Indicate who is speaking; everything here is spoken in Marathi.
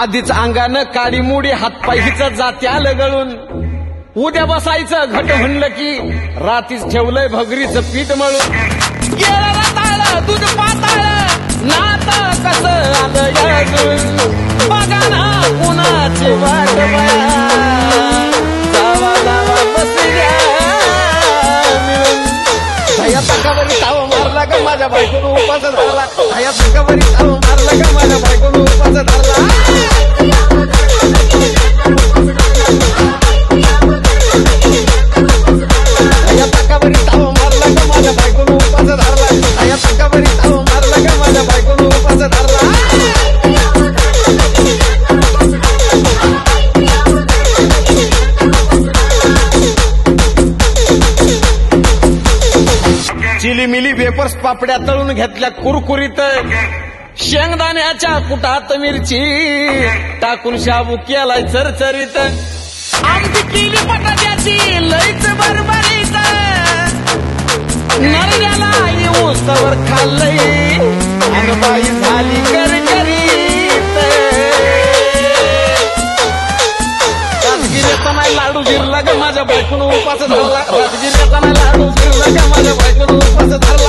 Speaker 1: आधीच अंगानं काडी मुडी हातपाय हिचं जात्याल गळून उद्या बसायचं घट म्हणलं की रातीच ठेवलंय भगरीचं पीठ मळून गेलं रताळ दूध पाताळ नात कसं आलं यागून बघा ना कुणाची वाट बया जावा जावा बसल्या मिळून दया तकावरी ताव मारला का माझ्या बायकोनं उपास धरला दया तकावरी ताव मारला का माझ्या बायकोनं उपास धरला दया तकावरी ताव मारला का माझ्या बायकोनं उपास धरला दया तकावरी ताव मारला का माझ्या बायकोनं उपास धरला चिलीमिली वेपर्स पापड्या तळून घेतल्या कुरकुरीत शेंगदाण्याच्या कुटात मिरची टाकून शाबू केलाय चरचरीत आमची केली बटाट्याची लईच बरबरीत नरड्याला येऊस्तवर खाल्लंय अनबाई झाली करकरीत राजगिऱ्याचा नाही लाडू जिरला ग माझ्या बायकोनं उपास धरला राजगिऱ्याचा नाही लाडू जिरला ग माझ्या बायकोनं उपास धरला